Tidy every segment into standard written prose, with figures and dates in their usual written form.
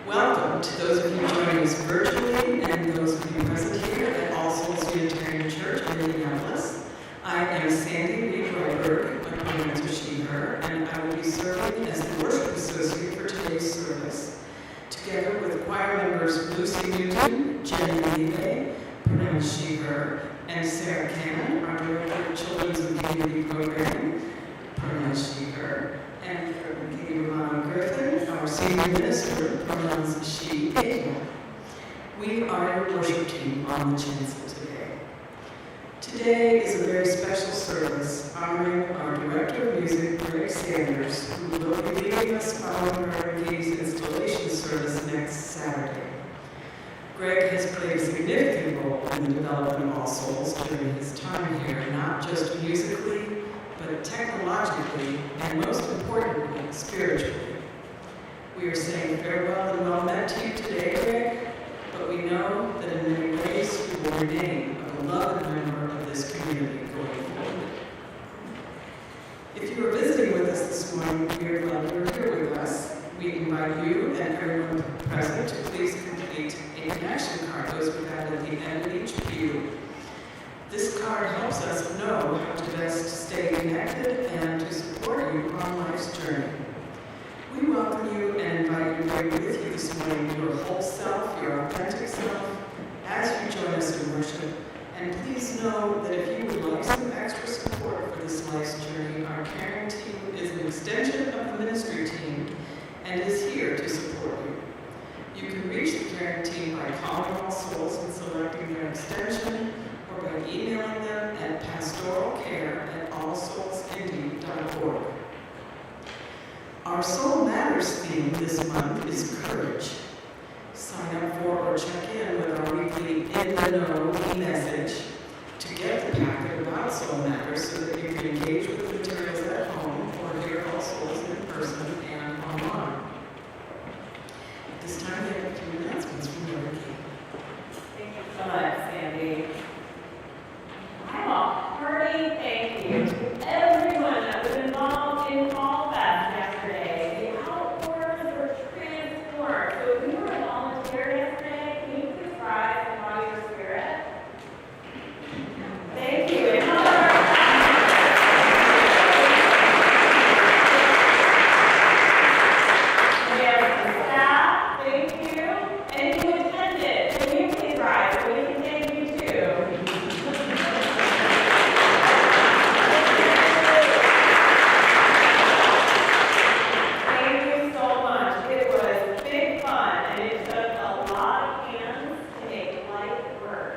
Welcome to those of you joining us virtually and those of you present here at All Souls Unitarian Church in Minneapolis. I am Sandy Lee Royberg, my pronouns are she, her, and I will be serving as the worship associate for today's service, together with choir members Lucy Newton, Jenny Lee, pronouns she, her, and Sarah Cannon, our Director of Children's and Community Programming, pronouns she, her, and Katie Romano Griffin, our Senior Minister, pronouns she, it. We are your worship team on the chancel today. Today is a very special service honoring our Director of Music, Greg Sanders, who will be leading us following our engaged installation service next Saturday. Greg has played a significant role in the development of All Souls during his time here, not just musically, but technologically, and most importantly, spiritually. We are saying farewell and well met to you today, Greg, but we know that in many ways you will remain a beloved member of this community going forward. If you are visiting with us this morning, we are glad you are here with us. We invite you and everyone present to please complete a connection card. Those we have at the end of each pew. This card helps us know how to best stay connected and to support you on life's journey. We welcome you and invite you to bring with you this morning your whole self, your authentic self, as you join us in worship. And please know that if you would like some extra support for this life's journey, our caring team is an extension of the ministry team and is here to support you. You can reach the caring team by calling All Souls and selecting their extension, or by emailing them at pastoralcare@allsoulsindy.org. Our Soul Matters theme this month is courage. Sign up for or check in with our weekly In the Know e-message to get the packet about Soul Matters so that you can engage with the materials at home or hear All Souls in person and online. At this time, we have a few announcements from Reverend Kate. Thank you so much, Sandy. I want a hearty thank you to everyone that was involved in Fall Fest yesterday. The outdoors were transformed. So if you were a volunteer yesterday, can you please rise and body your spirit? Thank you. And how about our we have some staff, thank you. And who attended, can you please rise so we can thank you too? Thank you so much. It was big fun, and it took a lot of hands to make life work.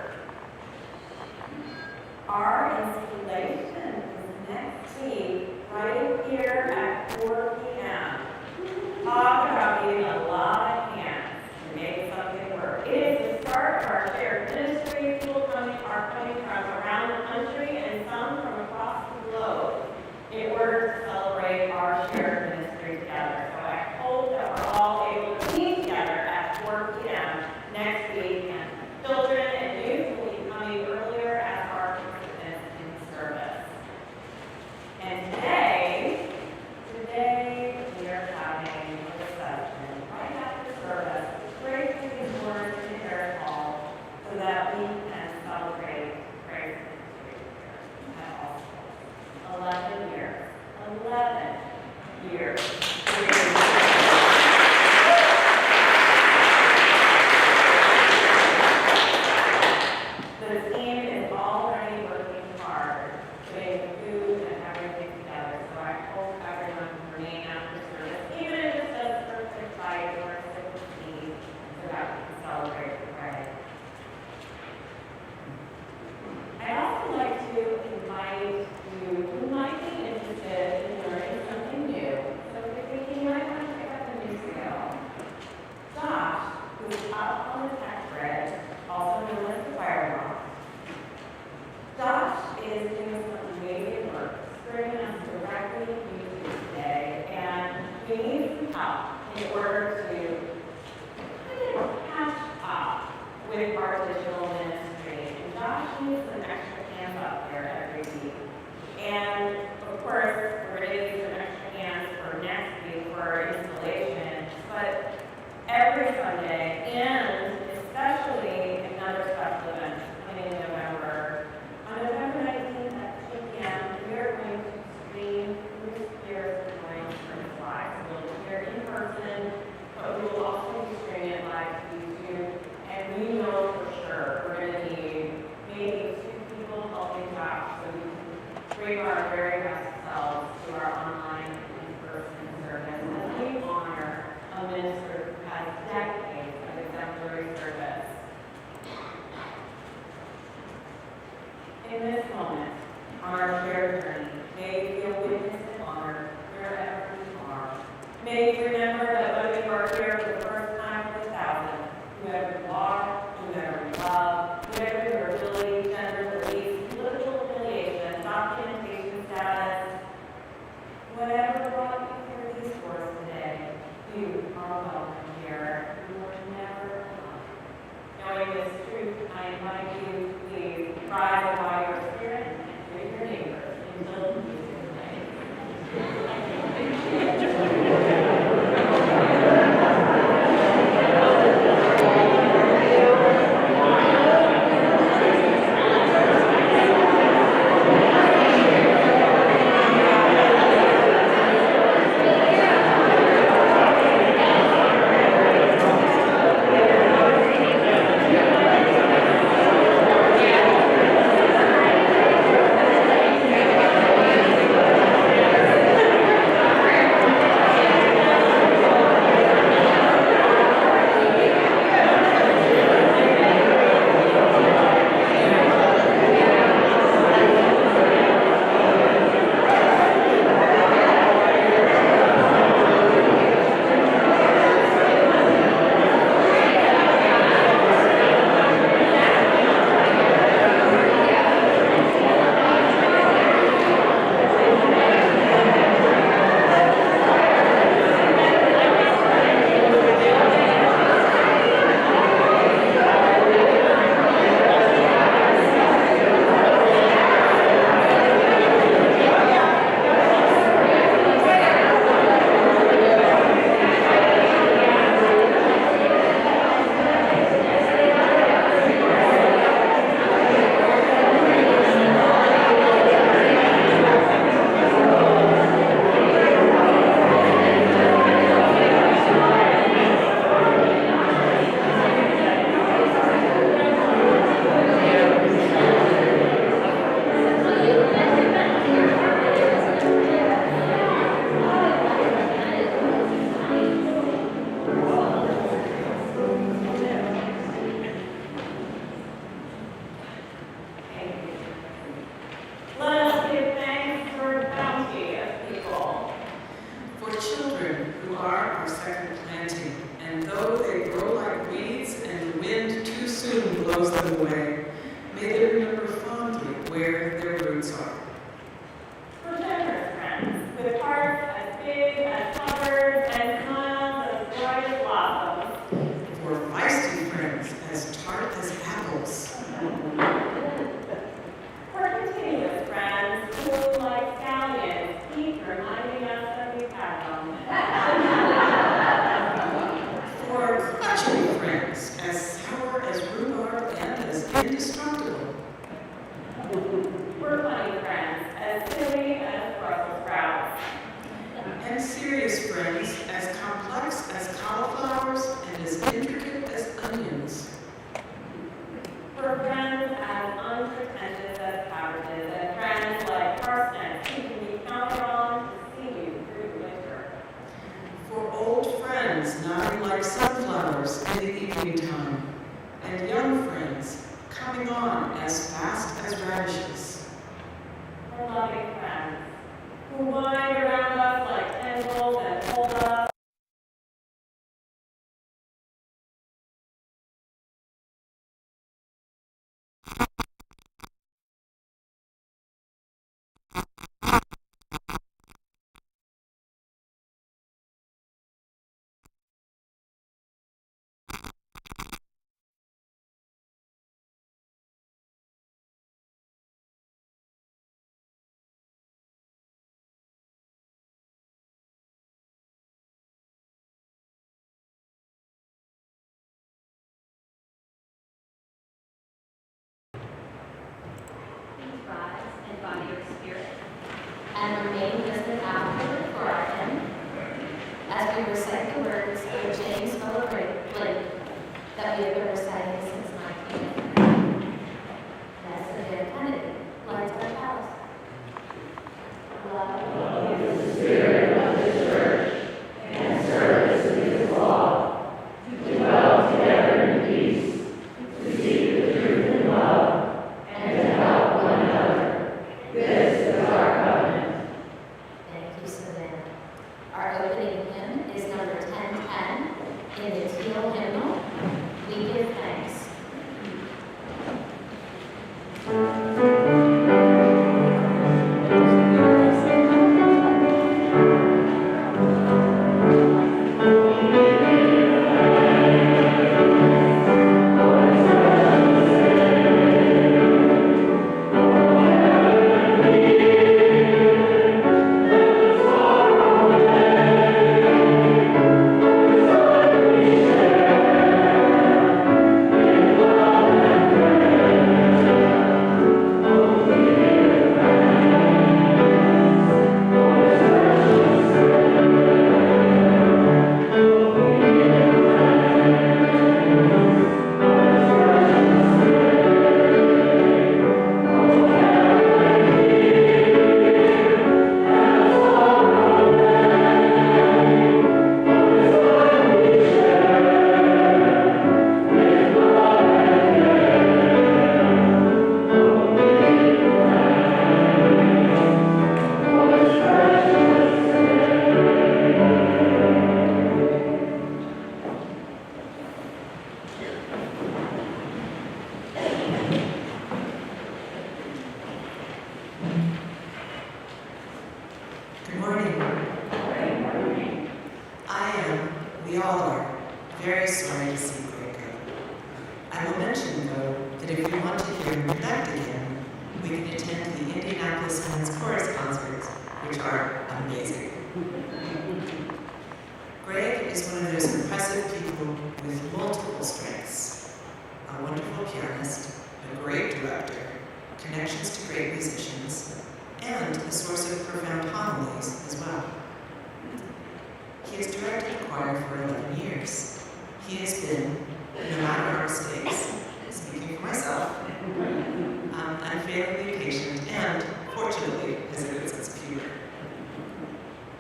Our installation is next week, right here at 4 p.m. Talk about needing a lot of hands to make something work. It is the start of our shared ministry. People are coming from around the country and some from across the globe in order to celebrate our shared ministry together. So I hope that we're all able to meet together at 4 p.m. next week, and children and youth will be coming earlier as our participants in the service. And today we are having a reception right after service. Great to be born in Harris Hall so that we can celebrate Craig's ministry here at All Souls. 11 years. 11 years. The team is already working hard, putting food and everything together. So I hope everyone can remain after service, even if it's just a perfect bite or a sip of tea, so that we can celebrate the Friday. I'd also like to invite you who might be interested in learning something new. So if you might want to pick up a new skill. Josh, who is up on the tech grid, also known as the Firewalk. Josh is doing some amazing work, bringing us directly to YouTube today, and we need some help in order to kind of catch up with our digital ministry. And Josh needs some extra hands up there every week. And of course, we're going to need some extra hands for next week for our installation, but every Sunday blows them away, may they remember fondly where their roots are. For generous friends, with hearts as big as flowers and smiles as bright as blossoms. For feisty friends, as tart as apples. For continuous friends who, like stallions, keep reminding us that we've had them. For crotchety friends, as sour as rhubarb and as indestructible. For funny friends, as silly as Brussels sprouts. And serious friends, as complex as cauliflowers and as intricate as onions. For friends as unpretentious as cabbages, and friends like parsnips who can be counted on to see you through the winter. For old friends nodding like sunflowers in the evening time, and young friends coming on as fast as radishes. For loving friends who wind around us like tendrils and hold us. Please rise and body your spirit and remain listening afterward for our hymn as we recite the words of James Fuller Blake that we have been reciting since 1950. That's the Dear Kennedy, Lights Our Palace. Love is the spirit of the church, and service is its law, to dwell together in peace, to seek the truth in love, and to help one another. This is our covenant. Thank you, Savannah. Our opening hymn is number 1010 in the Teal hymnal, We Give Thanks. Good morning. I am, we all are, very sorry to see Greg go. I will mention, though, that if you want to hear him conduct again, we can attend the Indianapolis Men's Chorus concerts, which are amazing. Greg is one of those impressive people with multiple strengths. A wonderful pianist, a great director, connections to great musicians, and a source of profound homilies as well. He has directed the choir for 11 years. He has been, no matter our mistakes, speaking for myself, unfailingly patient and, fortunately, has a good sense of humor.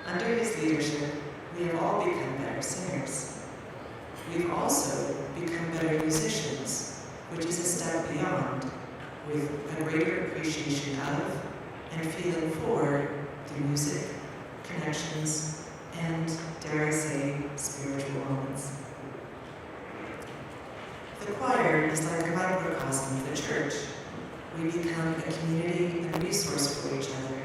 Under his leadership, we have all become better singers. We've also become better musicians, which is a step beyond, with a greater appreciation of and feeling for the music, connections, and, dare I say, spiritual moments. The choir is like a microcosm of the church. We become a community and resource for each other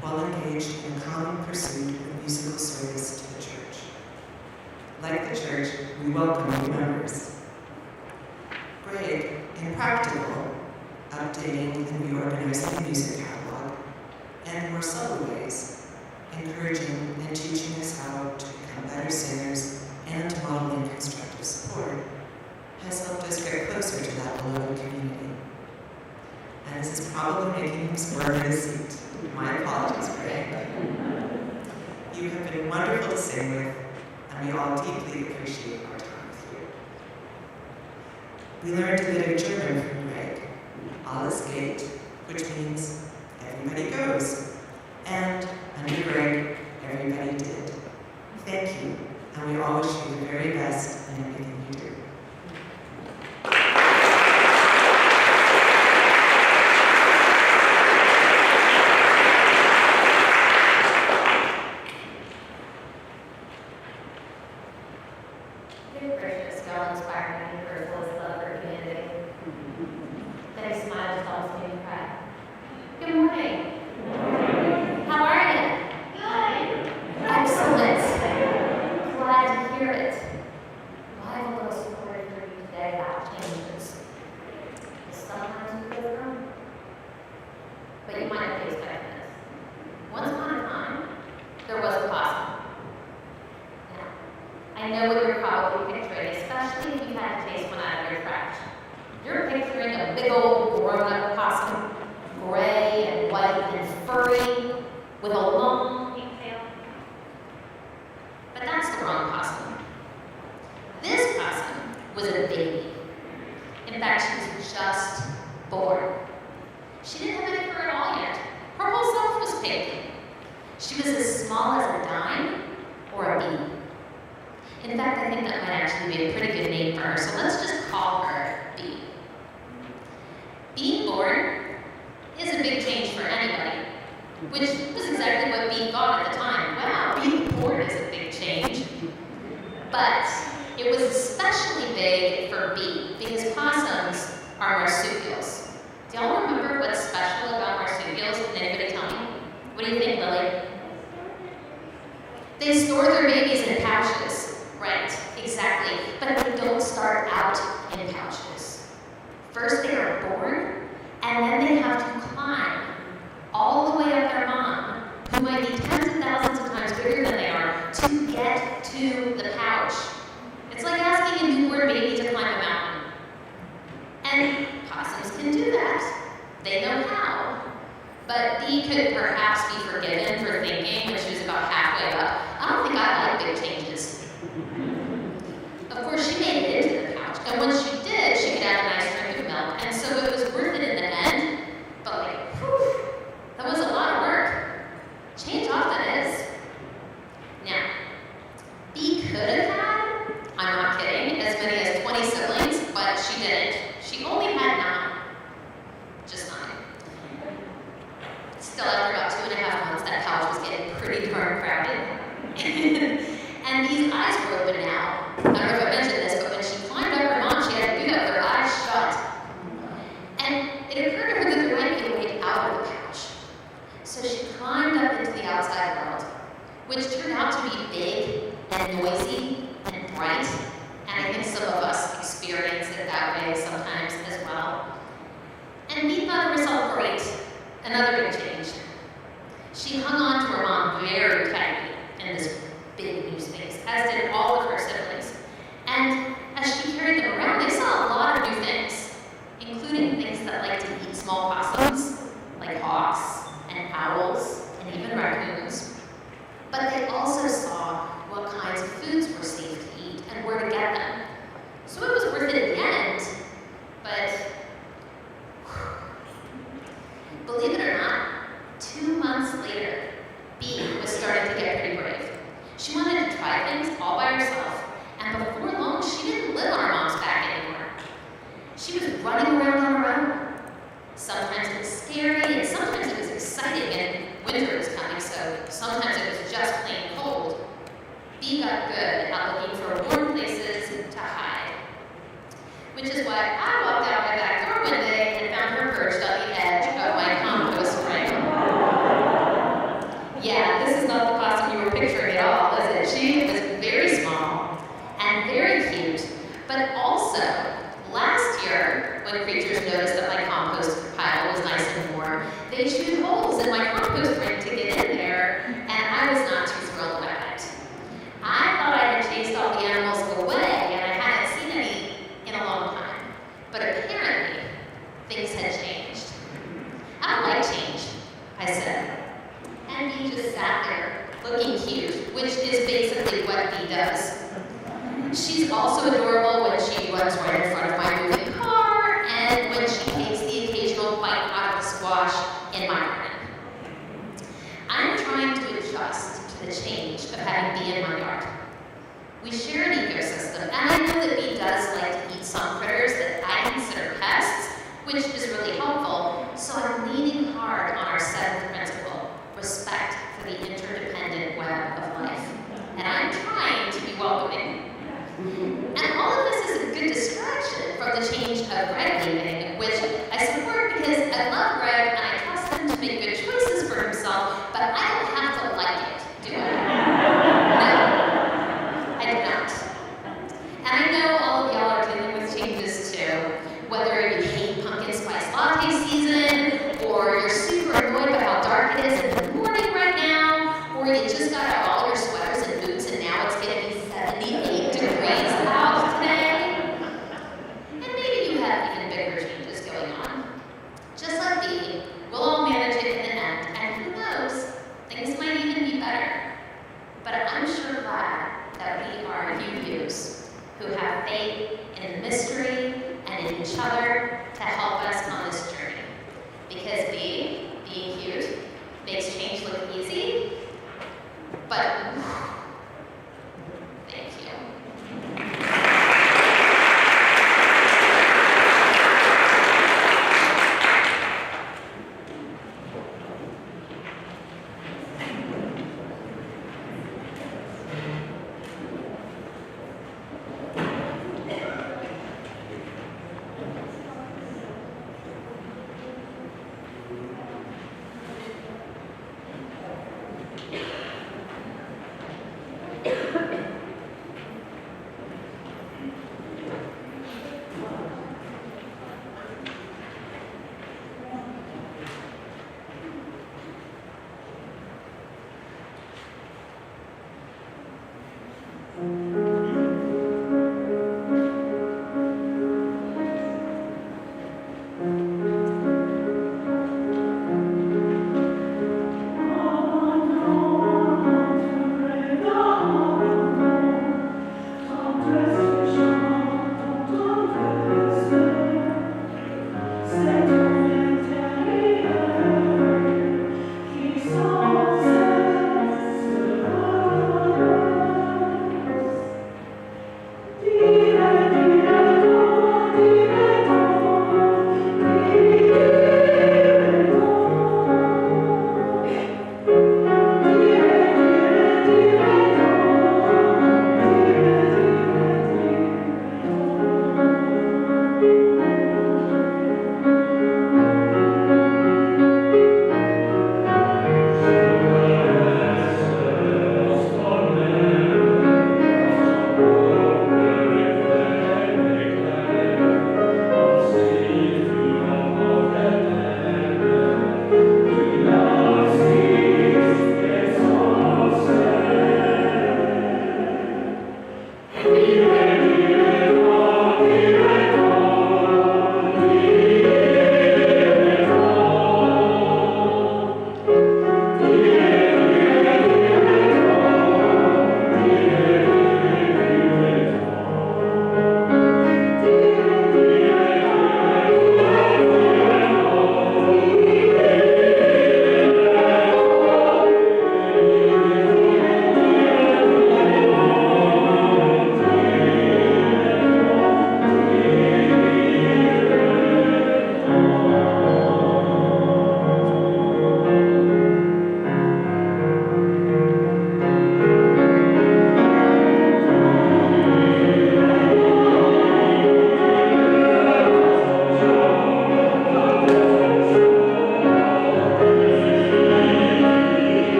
while engaged in common pursuit of musical service to the church. Like the church, we welcome new members. Greg, in practical, updating and reorganizing the music catalog, and more subtle ways, encouraging and teaching us how to become better singers and modeling constructive support, has helped us get closer to that beloved community. And this is probably making him swerve in his seat. My apologies, Greg. You have been wonderful to sing with, and we all deeply appreciate our time with you. We learned a bit of German from Greg, Alles geht, which means everybody goes, and under Greg, everybody did. Thank you, and we all wish you the very best in everything you do. Good gracious, y'all inspire me for as well as love for community. They smile just almost made me cry. Good morning. How are you? Good. Excellent. Glad to hear it. Well, I have a little story for you today about changes. Sometimes we go wrong, but you might not expect this. Once upon a time, there was a possum. I know what you're probably picturing, especially if you had to chase one out of your trash. You're picturing a big old grown-up possum, gray and white and furry, with a long pigtail. But that's the wrong possum. This possum was a baby. In fact, she was just born. She didn't have any fur at all yet. Her whole self was pink. She was as small as a dime or a bee. In fact, I think that might actually be a pretty good name for her, so let's just call her Bee. Being born is a big change for anybody, which was exactly what Bee thought at the time. Wow, being born is a big change. But it was especially big for Bee, because possums are marsupials. Do y'all remember what's special about marsupials? Can anybody tell me? What do you think, Lily? They store their babies in pouches. Right, exactly. But they don't start out in pouches. First they are born, and then they have to climb all the way up their mom, who might be tens of thousands of times bigger than they are, to get to the pouch. It's like asking a newborn baby to climb a mountain. And possums can do that. They know how. But Bee could perhaps be forgiven for thinking when she was about halfway up, I don't think I like big changes. Of course, she made it into the pouch, and once she did, she could have a nice drink of milk, and so it was worth it in the end. But which is why I walked out my back door one day and found her perched on the edge of my compost frame. Yeah, this is not the costume you were picturing at all, is it? She was very small and very cute, but also, last year, when creatures noticed that my compost pile was nice and warm, they chewed holes in my compost ring to get in there, and I was not too thrilled about it. I thought I had chased all the animals away, and I hadn't seen any in a long time. But apparently, things had changed. I don't like change, I said. And Bee just sat there, looking cute, which is basically what Bee does. She's also adorable when she runs right in front of my moving car, and when she takes the occasional bite out of the squash in my garden. I'm trying to adjust to the change of having Bee in my yard. We share an ecosystem, and I know that Bee does like to eat some critters that I consider pests, which is really helpful, so I'm leaning hard on our seventh principle, respect for the interdependent web of life. And I'm trying to be welcoming. And all of this is a good distraction from the change of Greg leaving, which I support because I love Greg and I trust him to make good choices for himself, but I don't have to like it, do I? No, I do not. And I know all of y'all are dealing with changes too, whether you hate pumpkin spice latte season, or you're super annoyed by how dark it is in the morning right now, or you just got out all your sweaters and boots and now it's going to be 78 degrees out today. And maybe you have even bigger changes.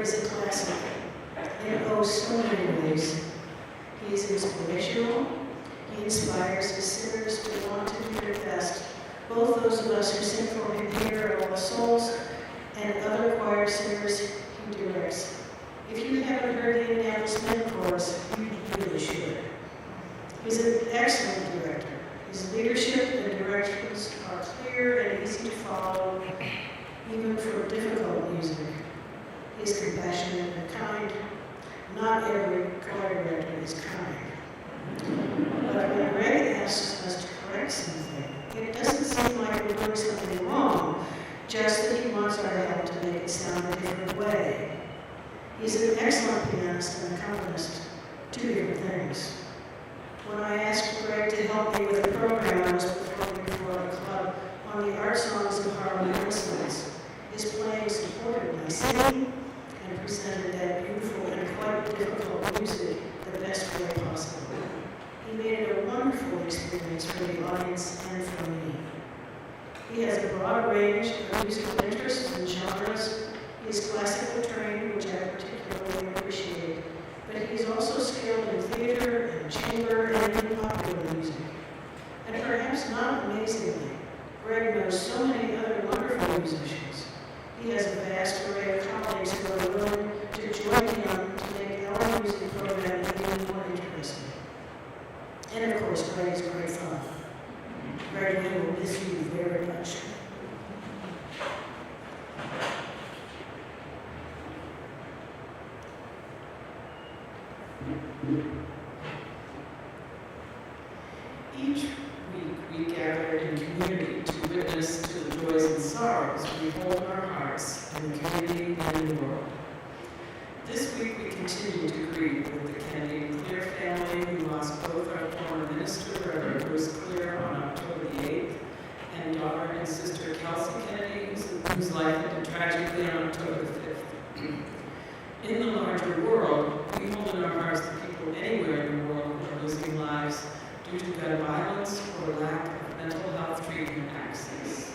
is a classic in so many ways. He is inspirational. He inspires his singers to want to do their best. Both those of us who sing for him here at All Souls and other choir singers he directs. If you haven't heard the Indianapolis Men Chorus, you really should. He's an excellent director. His leadership and directions are clear and easy to follow, even for difficult music. He's compassionate and kind. Not every choir director is kind. But when Greg asks us to correct something, it doesn't seem like we're doing something wrong, just that he wants our help to make it sound a different way. He's an excellent pianist and accompanist, two different things. When I asked Greg to help me with a program I was performing for a club on the art songs of Harlem Renaissance, his playing supported my singing and presented that beautiful and quite difficult music the best way possible. He made it a wonderful experience for the audience and for me. He has a broad range of musical interests and genres. He is classically trained, which I particularly appreciate, but he's also skilled in theater and chamber and in popular music. And perhaps not amazingly, Greg knows so many other wonderful musicians. He has a vast array of colleagues who are willing to join him to make our music program even more interesting. And of course, Greg is great fun. Greg, we will miss you very much. Each week we gather in community to witness to the joys and sorrows we hold in our hearts in the community and in the world. This week we continue to grieve with the Kennedy and Clear family who lost both our former minister, Reverend Bruce Clear, on October the 8th, and daughter and sister Kelsey Kennedy, whose life ended tragically on October the 5th. In the larger world, we hold in our hearts the people anywhere in the world who are losing lives due to gun violence or lack of mental health treatment access.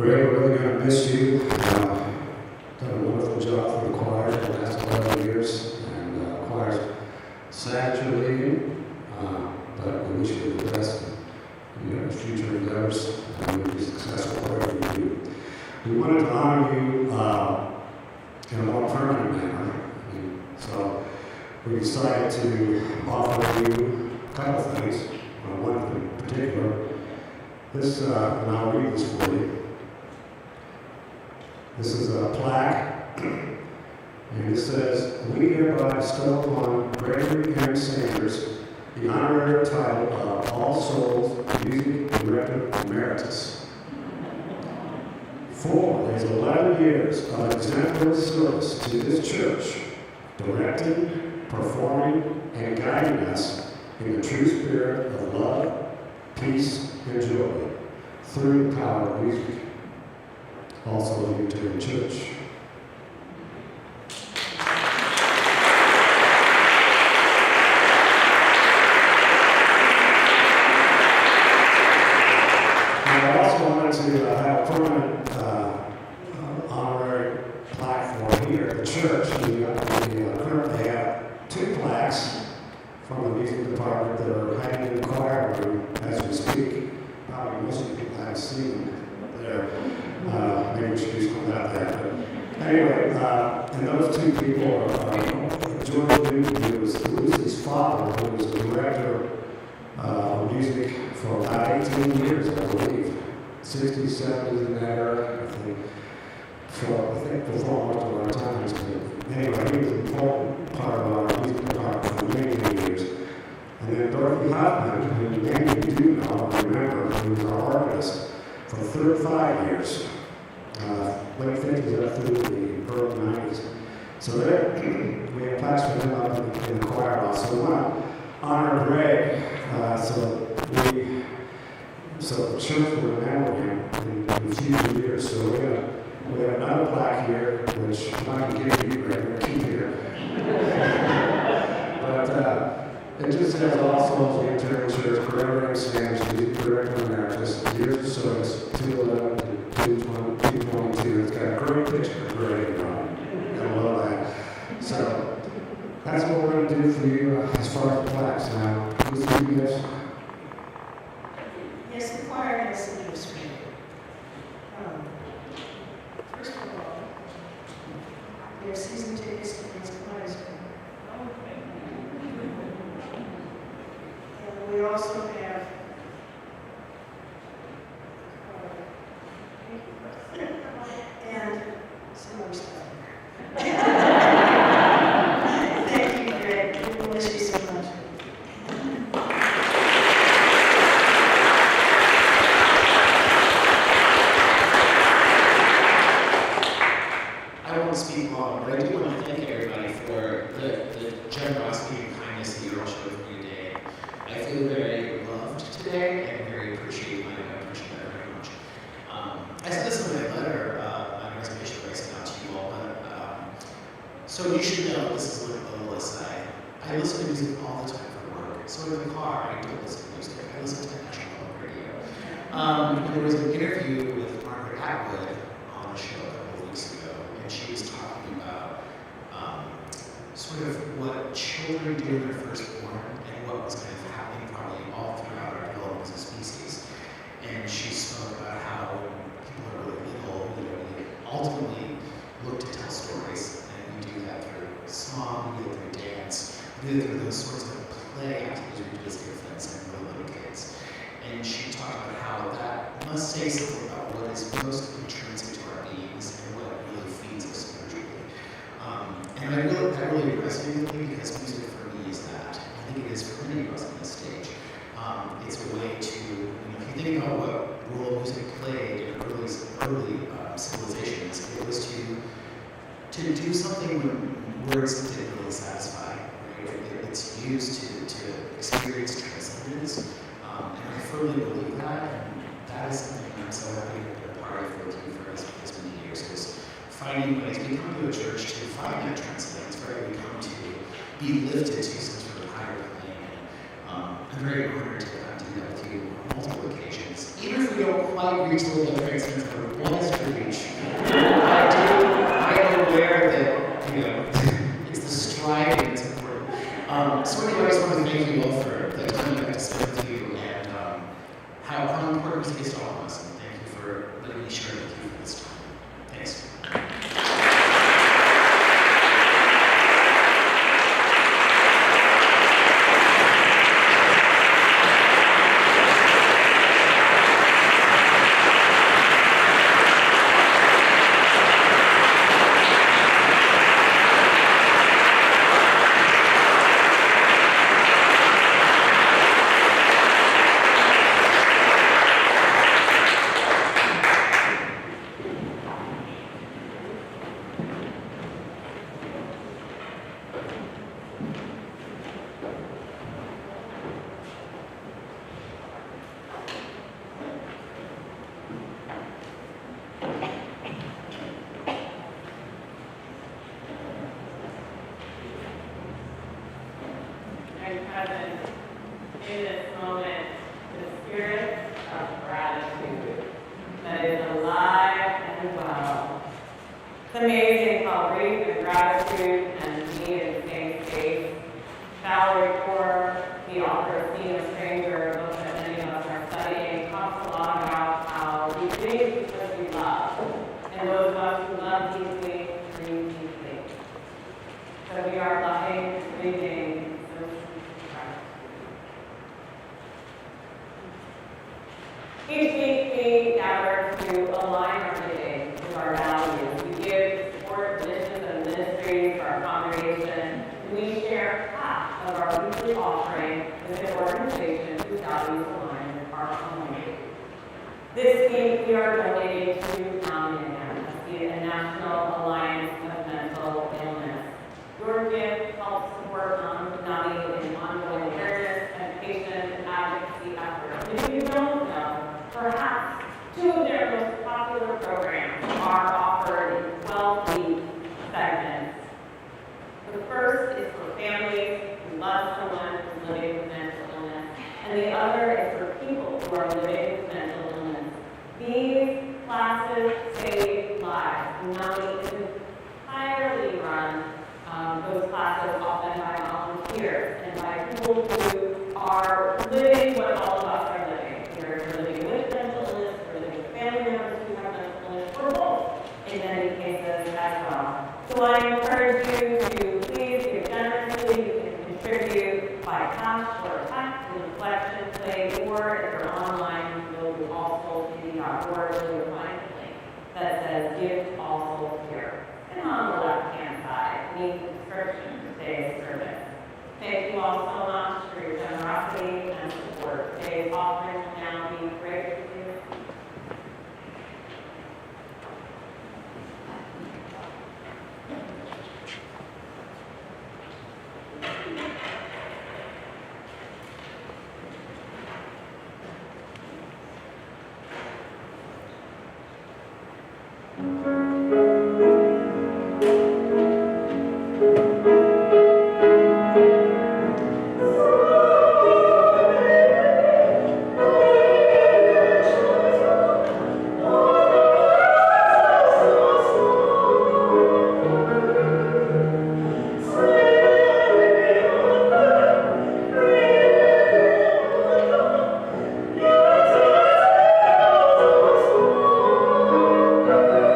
Greg, we're really going to miss you. Done a wonderful job for the choir for the last 11 years, and choir's sad you're leaving, but we wish you the best in your future endeavors, and you'll be successful whatever you do. We wanted to honor you in a more permanent manner, and so we decided to offer you a couple things, one in particular. This, and I'll read this for you. This is a plaque, and it says, "We hereby bestow upon Gregory M. Sanders the honorary title of All Souls Music Director Emeritus for his 11 years of exemplary service to this church, directing, performing, and guiding us in the true spirit of love, peace, and joy through the power of music. Also the Unitarian Church." And I also wanted to have a permanent honorary plaque for here at the church. We currently have 2 plaques from the music department that are hanging in the choir room as we speak. Probably most of you haven't seen them there. Maybe we should do something about that. But anyway, and those 2 people are George Newton, who was Lucy's father, who was the director of music for about 18 years, I believe. 60s, 70s in that era, I think before most of our times. But anyway, he was an important part of our music department for many, many years. And then Dorothy Hoffman, who many of you do know and remember, who was our organist for 35 years, late 50s up through the early 90s. So there, we have plaques for them up in the choir hall. So we want to honor Greg, so the church will remember him in future years. So we have another plaque here, which I can give you, Greg, we'll keep here. But it just says All Souls Unitarian Church, Gregory M. Sanders, Music Director Emeritus, years of service, 211 to 222. It's got a great picture of Greg on it. I love that. So that's what we're going to do for you as far as the plaques. Now, please do this. Yes, the choir has some news for you. First of all, we have season tickets to these choirs. And we also have and some other stuff. Thank you, Greg. We miss you so much. I won't speak long, but I do want to thank everybody for the generosity and kindness that you all showed for me today. I feel very loved today and very appreciative. I appreciate that very much. I said this in my letter, my resignation that I sent out to you all, but so you should know this is like a little aside. I listen to music all the time for work. So in the car, I don't listen to music. I listen to National Public Radio. And there was an interview with Margaret Atwood on a show a couple of weeks ago, and she was talking about sort of what children do when they're first born and what was kind of happening probably all throughout our development as a species. And she spoke about how when people are really little, we ultimately look to tell stories, and we do that through song, we do it through dance, we do it through those sorts of play activities we do as infants and really little kids. And she talked about how that must say something about what is most intrinsic to our beings and what really feeds us spiritually. And that really resonated with me because music for me is that. I think it is for many of us on this stage. It's a way to, if you think about what role music played in early civilizations, it was to do something when words didn't really satisfy. Right? It's used to experience transcendence. And I firmly believe that, and that is something I'm so happy to be a part of with you for as many years, is finding ways. We come to a church to find that transcendence, right? We come to be lifted to some sort of higher plane. And I'm very honored to do that with you on multiple occasions. Even if we don't quite reach the level of transcendence on one be shared with you for this time. Thanks. And present in this moment, the spirit of gratitude that is alive and well. It's amazing how grief and gratitude and need in the same space. Valerie Kaur, the author of Seeing a Stranger, a book that many of us are studying, talks a lot about how we grieve because we love. And those of us who love deeply, grieve deeply. So we are loving, grieving, so each week we gather to align our giving with our values. We give to support missions and ministries for our congregation. And we share half of our weekly offering with an organization whose values align with our community. This week we are donating to NAMI, the National Alliance of Mental Illness. Your gift helps support NAMI in ongoing awareness, education, and advocacy efforts. And if you don't know, perhaps two of their most popular programs are offered in 12-week segments. The first is for families who love someone who's living with mental illness, and the other is for people who are living with mental illness. These classes save lives. NAMI is entirely run, those classes often by volunteers and by people who are living what all of us are living. We're living with mental illness, we're living with family members who have mental illness, or both in many cases as well. So I encourage you to please give generously. You can contribute by cash or text in the collection plate, or if you're online, you can go to allsoulscity.org where you'll find a link that says Give to All Souls Here. And on the left-hand side, meet the description for today's service. Thank you all so much for your generosity and support. Today's offering will now be great for you.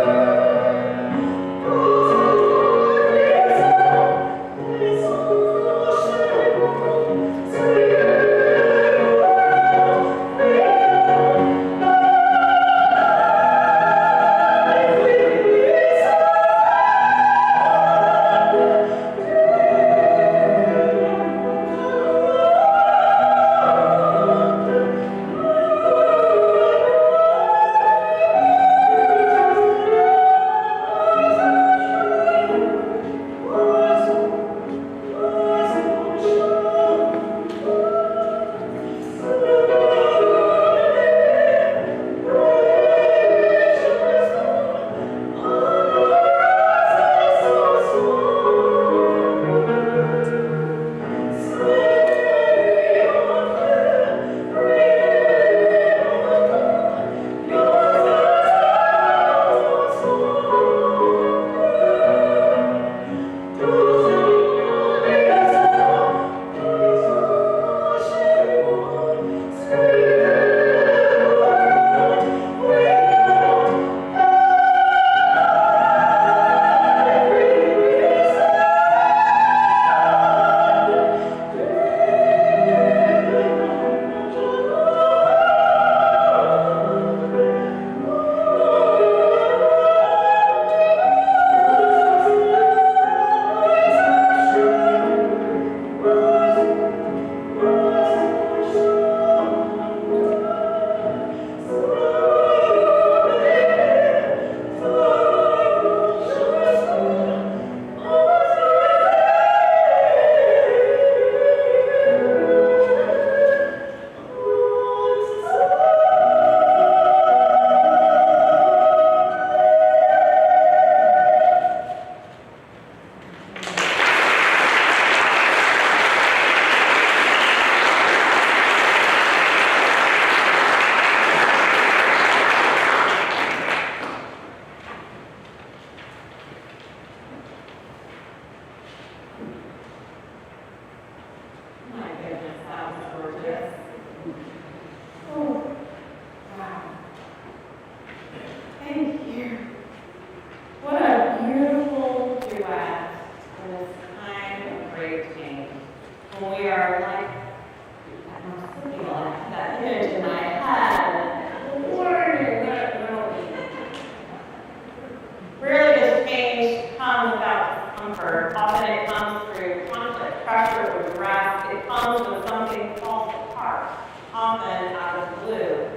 Thank moment out of the blue.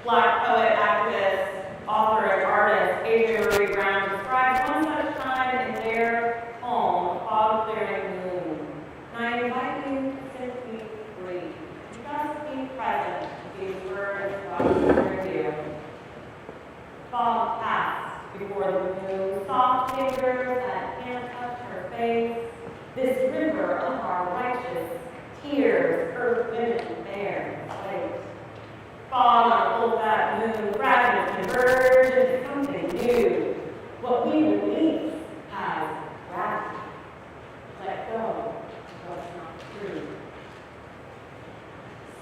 Black poet, activist, author, and artist Adrienne Maree Brown describes one such time in their home, a fog-clearing moon. And I invite you to simply breathe. Just be present with these words about you. Fog passed before the moon, soft fingers that can't touch her face. This river of our righteous tears, earth, women, bear, slaves. Fog on full fat moon, fragments converge into something new. What we release as gravity. Let go of what's not true.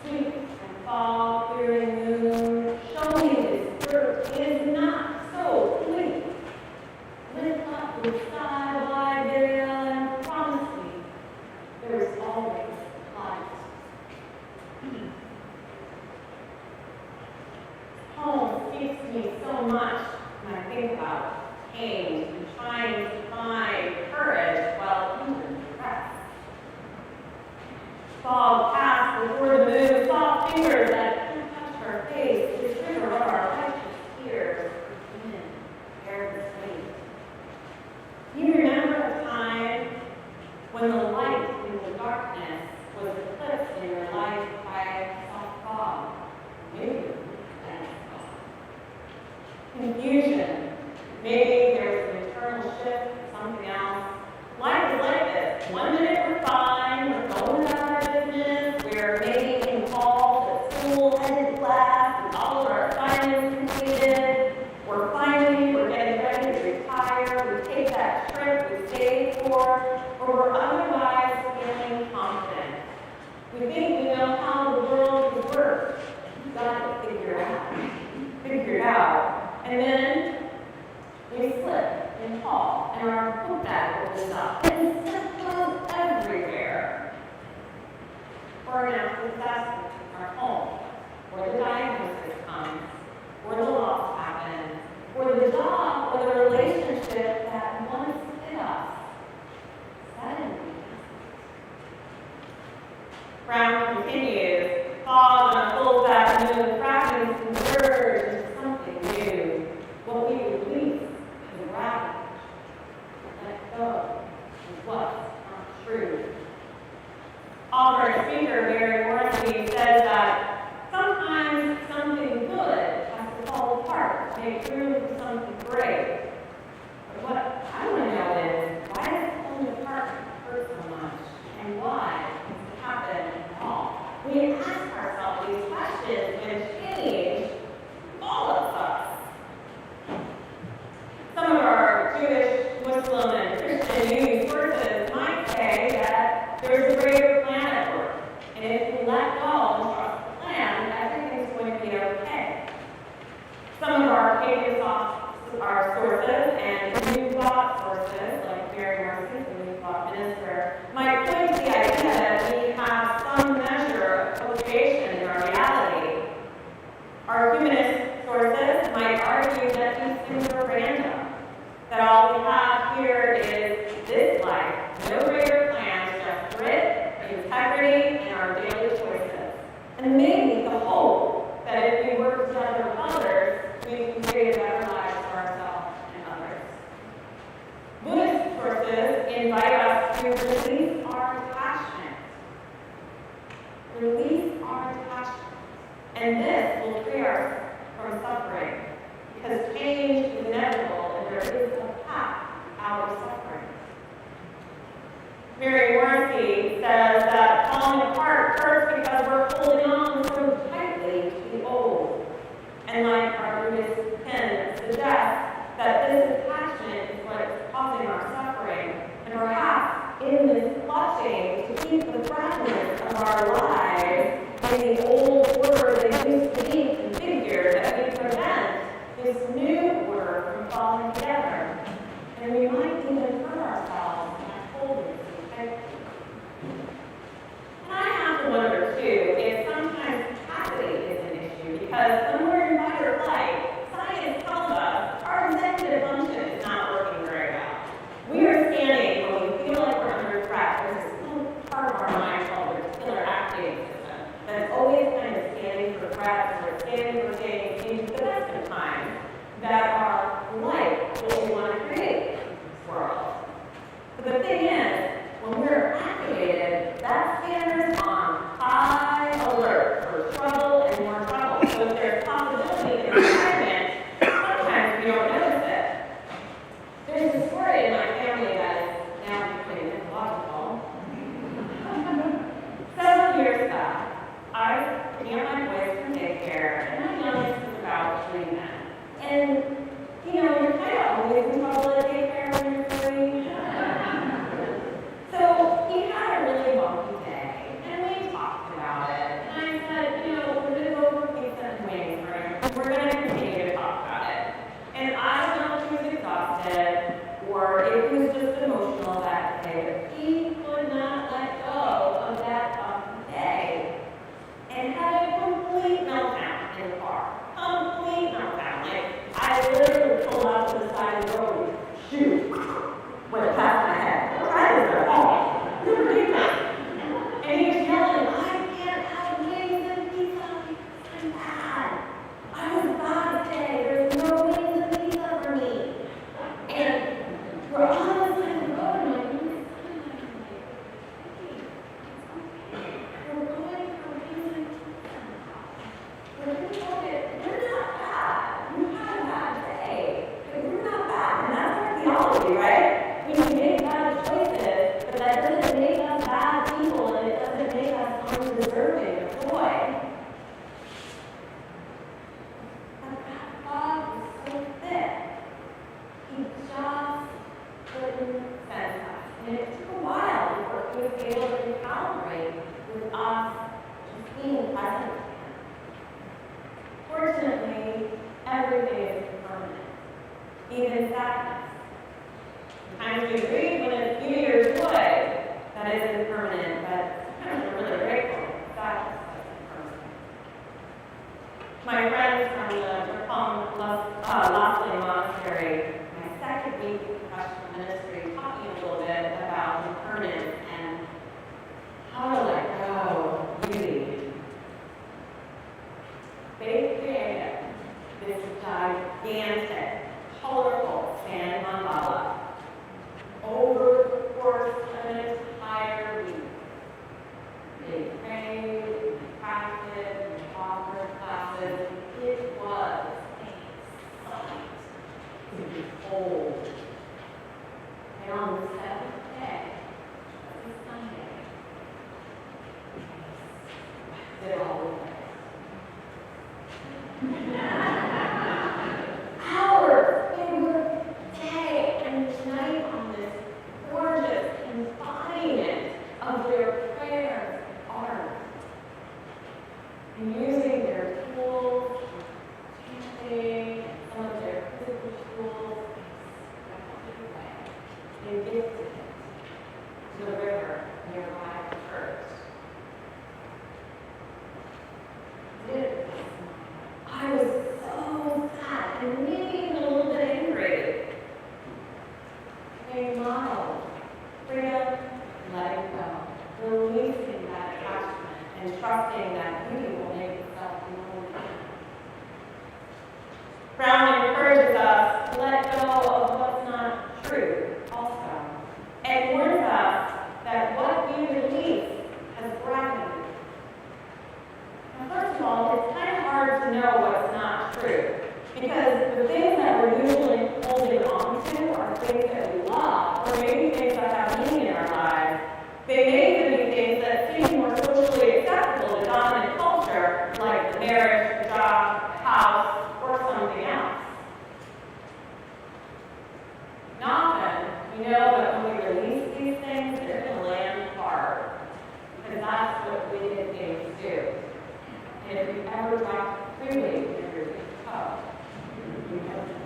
Sweet and fog, clearing moon, show me this earth is not so bleak. Lift up the sky-wide veil and promise me there is always light. Home speaks to me so much when I think about pain and trying to find courage while even depressed. Fog passed before the moon, soft fingers that can't touch her face, this river of our righteous tears, wind, air, and sleep. You remember a time when the light in the darkness was eclipsed in your life by soft fog, maybe and confusion. Maybe there was an internal shift, something else. Life is like this. 1 minute we're fine, we're going about our business, we're making calls at school, headed to class, and all of our assignments completed. We're getting ready to retire, we take that trip we stayed for, or we're otherwise feeling confident. We think we know how the world would work. We've got to figure it out. And then we slip and fall, and our book bag opens up, and stuff goes everywhere. Or an actual disaster in our home, or the diagnosis comes, or the loss happens, or the job or the relationship that once fit us suddenly. Brown continues, fog on a full fat moon, fragments converge into something new. What we release is gravity. Let go of what's not true. Author and speaker Mary Morrissey says that sometimes something good has to fall apart to make room for something great. But what I want to know is, why does falling apart hurt so much? And why does it happen at all? We ask ourselves these questions and change all of us. Some of our Jewish, Muslim, and Christian news sources might say that there's a greater plan at work, and if we let go and trust the plan, everything's going to be okay. Some of our pages off our sources and New Thought sources, like Mary Morrissey, the New Thought minister, might point to the idea that we have some measure of co-creation in our reality. Our humanist sources might argue that these things are random, that all we have here is this life, no greater plans, just grit, integrity, and our daily choices. And maybe the hope that if we work together with others, we can create a better life for ourselves and others. Buddhist sources invite us to release our attachment. Release our attachment. And this will free us from suffering, because change is inevitable and there is a path out of suffering. Mary Morrissey says that falling apart hurts because we're holding on so tightly to the old. And like our Buddhist hymn suggests, that this attachment is what is causing our suffering. And perhaps in this clutching to keep the fragments of our lives in the old word that used to be configured, that we prevent this new word from falling together. And we might even hurt ourselves by holding it so tightly. And I have to wonder too if sometimes capacity is an issue, because when we're in fight or flight, science tells us our executive function is not working very well. We are scanning when we feel like we're under threat. There's this little part of our mind called the reticular activating system that's always kind of scanning for that we're standing, we're saying in the best of times that are like what we want to create in this world. But the thing is, when we're activated, that stands on high alert for trouble and more trouble. So if there's possibility in our environment, sometimes we don't notice it. There's a story in my family that is now becoming mythological. Several years back, I picked up my boys from daycare, and my youngest was about 3 then. And, you know, you're kind of always in trouble at daycare when you're 3. So he had a really wonky day, and we talked about it. And I said, you know, we're going to go for pizza and wings, right? We're going to continue to talk about it. And I don't know if he was exhausted or it was just emotional that day, but he could not let go of that day and had a complete meltdown in the car. Complete meltdown. Like, I literally pulled out to the side of the road and shoot, went past my head. I was at home. We were doing that. And he was yelling, I can't have wings and pizza. I'm bad. I was bad today. There's no wings and pizza for me. And we're on the side of the road, and my friend is we're going for wings and pizza. We're not bad. You had a bad day. But we're not bad. And that's our theology, right? We can make bad choices, but that doesn't make us bad people, and it doesn't make us undeserving of joy. But that fog is so thick. He just couldn't sense us. And it took a while before he was able to recalibrate with us just being present with him. Fortunately, everything is permanent, even sadness. Sometimes we grieve when it's beauty or joy that isn't permanent, but sometimes we're really grateful that isn't permanent. My friends from the Lasley Monastery, my second week of professional ministry, talking a little bit about impermanence and how to let go of beauty. They created this gigantic, colorful sand mandala over the course of an entire week. They prayed, they practiced, they offered classes. It was a sight to behold. And on the seventh day, the Sunday, it all was hours in the day and night on this gorgeous embodiment of their prayer art. And using their tools, chanting, some of their physical tools, and gifted it to the river nearby the church. I was so sad and maybe even a little bit angry. They modeled freedom, letting go, releasing that attachment, and trusting that beauty will make itself known. Brown encourages us to let go of what's not true also, and warns us that what we release has gravity. Now, first of all, it's kind of hard to know what's not true, because the things that we're usually holding on to are things that we love, or maybe things that have meaning in our lives. They may even be things that seem more socially acceptable to dominant culture, like the marriage, the job, the house, or something else. And often, we know that when we release these things, they're going to land hard, because that's what wicked things do. And if you've ever walked freely in your big toe, you know this.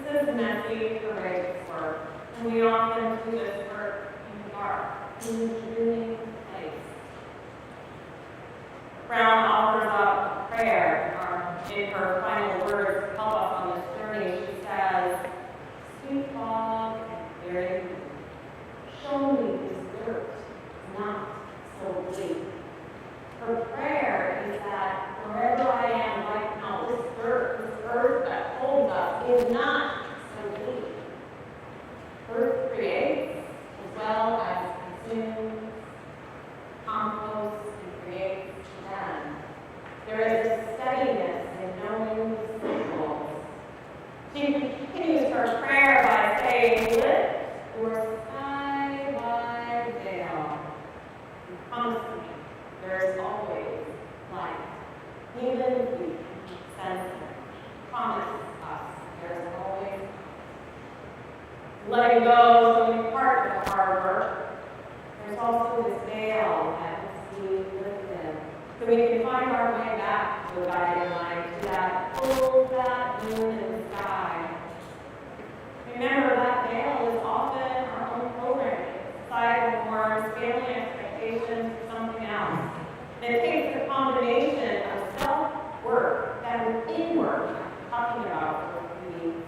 This is messy, courageous work, and we often do this work in the dark, in the dreaming place. Brown offers up a prayer in her final words to help us on this journey. She says, "Sweet fog and very moon, show me this dirt, not so bleak. Her prayer is that wherever I am right now, this earth that holds us is not so deep. Earth creates as well as consumes, composts, and creates again. There is a steadiness in knowing the cycles. She continues her prayer by saying, lift your sky-wide veil. And promise me, there is always light. Even if we sense it. Promise us, there is always letting go is only part of the hard work. There's also this veil that must be lifted. So we can find our way back to a guiding light, to that full, fat moon in the sky. Remember, that veil is often our own programming, societal norms, family expectations, or something else. And it takes a combination of self-work, that within work, talking about for a few weeks,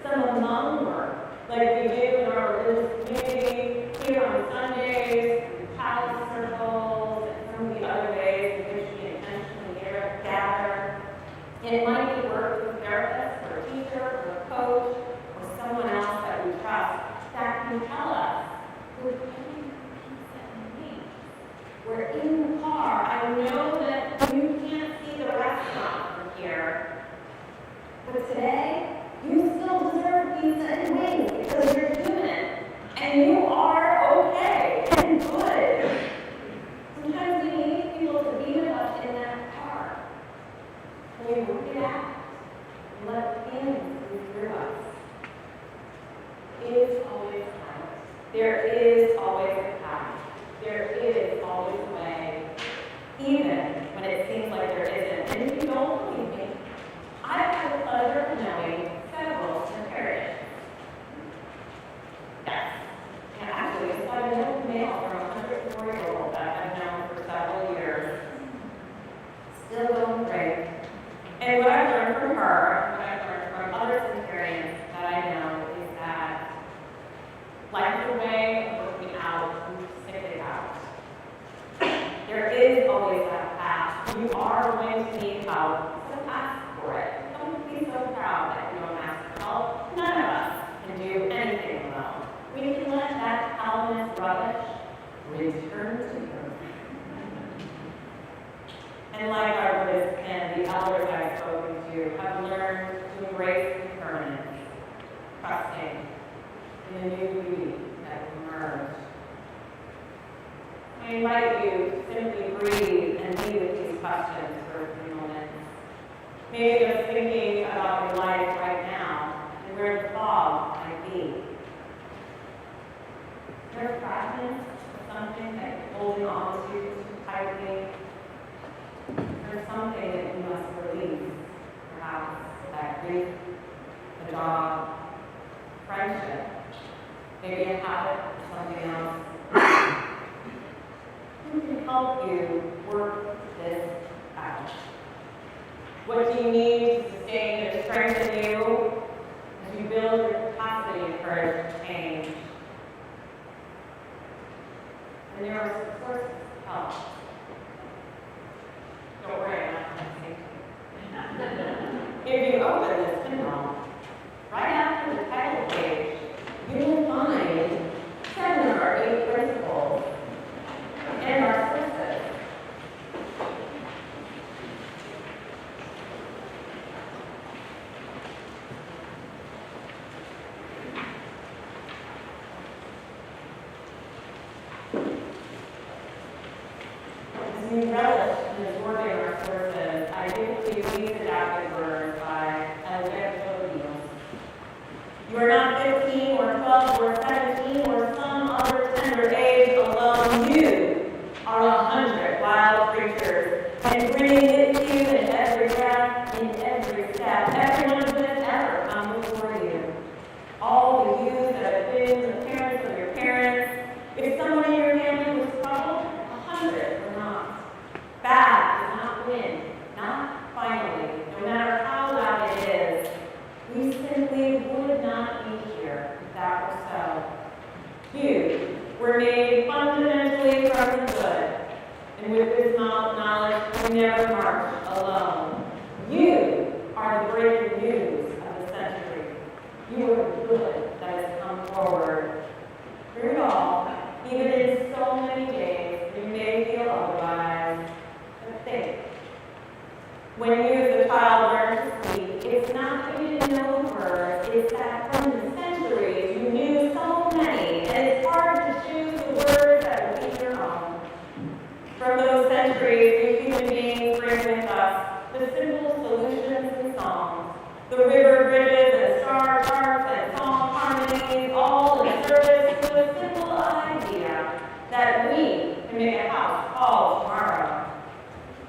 some among work, like we do in our religious community, here on Sundays, palace circles, and some of the other ways in which we intentionally gather. And it might be work with a therapist, or a teacher, or a coach, or someone else that we trust that can tell us we're getting peace and peace. We're in the car. I know that you can't see the restaurant from here, but today you still deserve pizza and wings because you're human and you are okay and good. Sometimes we need people to be with us in that car. And we react and let the feelings move through us. It is always time. There is always a path. There is always a way, even when it seems like there isn't. And if you don't believe me, I've had the pleasure of knowing several Sinterians. Yes. And actually, it's like an old male from a 104-year-old that I've known for several years. Still going great. And what I've learned from her, what I've learned from other Sinterians that I know, is that life is a way of working out and stick it out. There is always that path. You are going to need help, so ask for it. Don't be so proud that you don't ask for help. None of us can do anything alone. We can let that Calvinist rubbish return to you. And like our Buddhist and the elders I've spoken to have learned to embrace impermanence, trusting in the new beauty that emerged. I invite you to simply breathe and be with these questions for a few moments. Maybe just thinking about your life right now and where the fog might be. Is there a fragment of something that you're holding on to too tightly? There's something that you must release, perhaps that grief, a job, friendship, maybe a habit or something else. Who can help you work this out? What do you need to sustain and strengthen you as you build your capacity and courage to change? And there are some sources of help. Don't worry, I'm not going to say if you open this pinhole, right after the title page, you will find 7 of our 8 principles and our sources. As we relish in absorbing our sources, I give to you these adapted words by Alberto Diaz. You are not 15 or 12 or 17 or some other tender age alone. You are 100 wild creatures, and bringing it to you in every breath, in every step. Everyone who has ever come before you. All the yous that have been the parents of your parents. If someone in your family was troubled, 100 were not. Bad does not win, not finally, no matter how loud it is. We simply would not be here if that were so. You were made fundamentally from the good, and And with this knowledge, we never march alone. You are the breaking news of the century. You are the good that has come forward. Through it all, even in so many days, you may feel otherwise. But think, when you as a child learned to speak, it's not that you didn't know the words, it's that from the centuries you knew so many, and it's hard to choose the words that would be your own. From those centuries, we human beings bring with us the simple solutions and songs, the river bridges and star charts and song harmonies, all in service to a simple idea that we can make a house call tomorrow.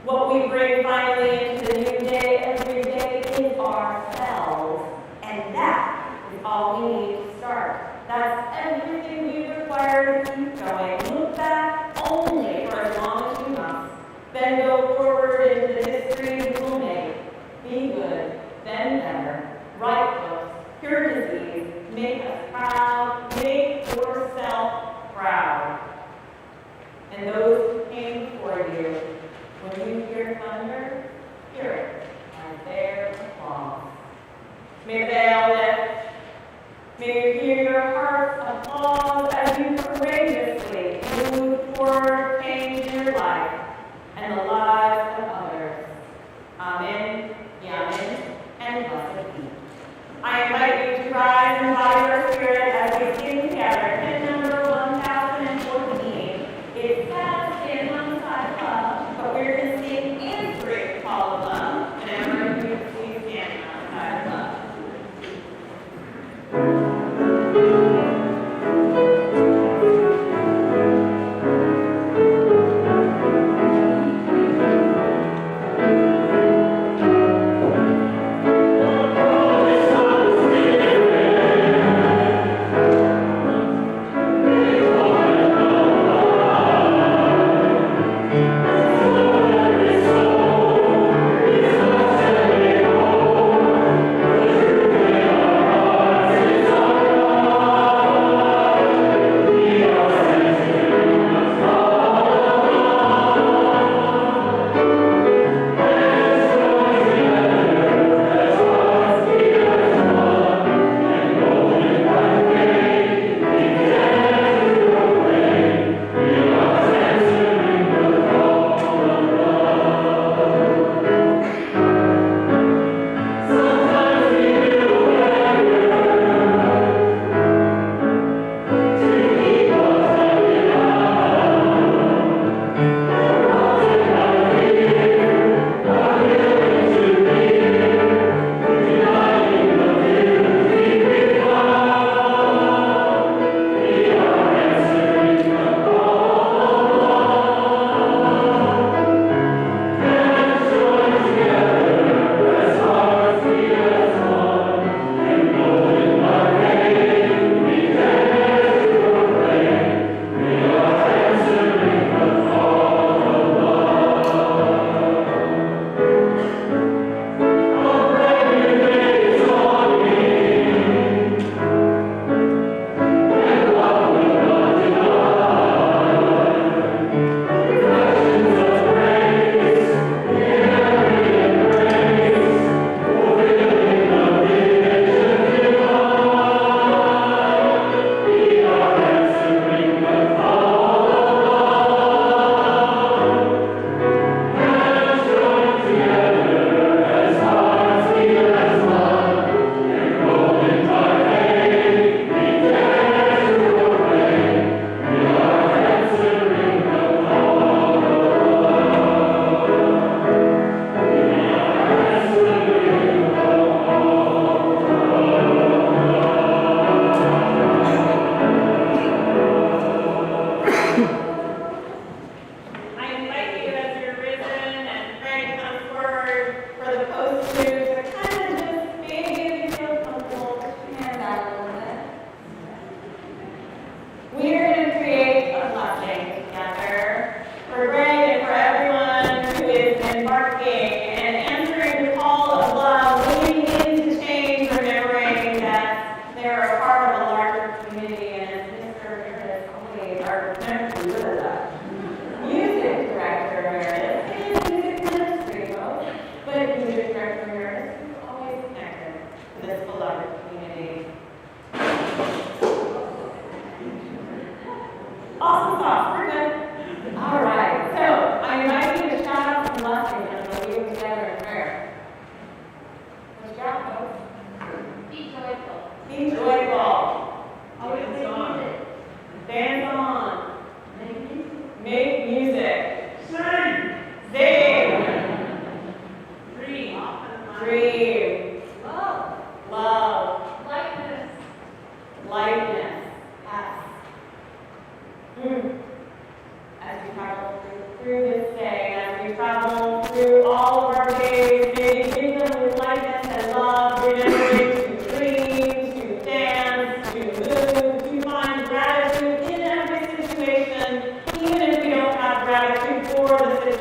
What we bring finally into the new day every day is ourselves, and that is all we need to start. That's everything we require to keep going. Look back only for as long as you must. Then go forward into the history we will make. Be good, then better. Write books, cure disease, make us proud, make yourself proud. And those who came before you, when you hear thunder, hear it as their applause. May the veil lift. May you hear your heart's applause as you courageously move toward change in your life and the lives of others. Amen, Yamin, and blessed be. I invite you to rise and by your spirit as we sing together hymn number 1014. It's sad to stand on the side of love, but we're going to sing answering call of love whenever you stand on the side of love.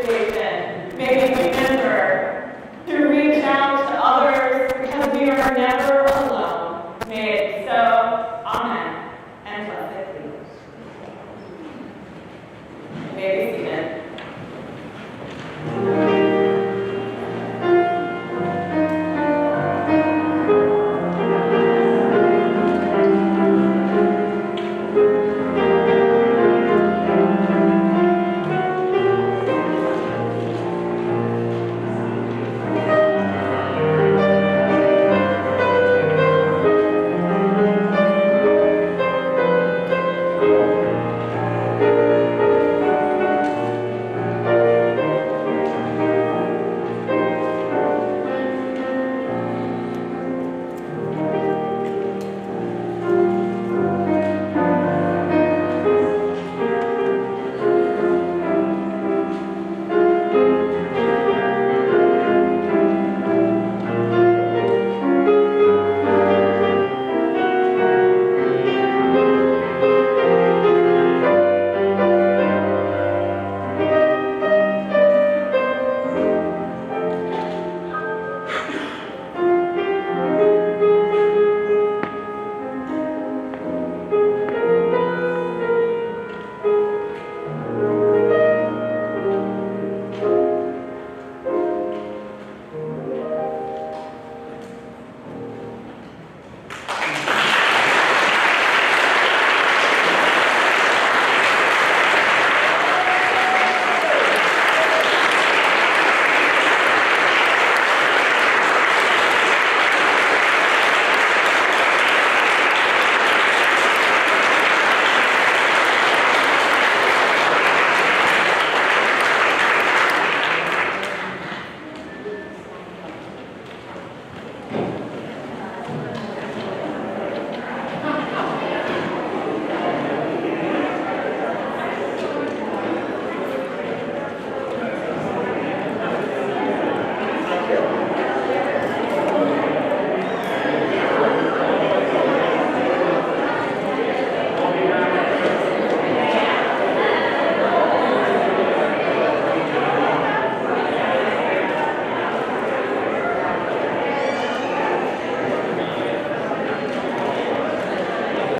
situation. May we remember to reach out to others because we are never alone. May it so. Amen. And blessed be. You may be seated.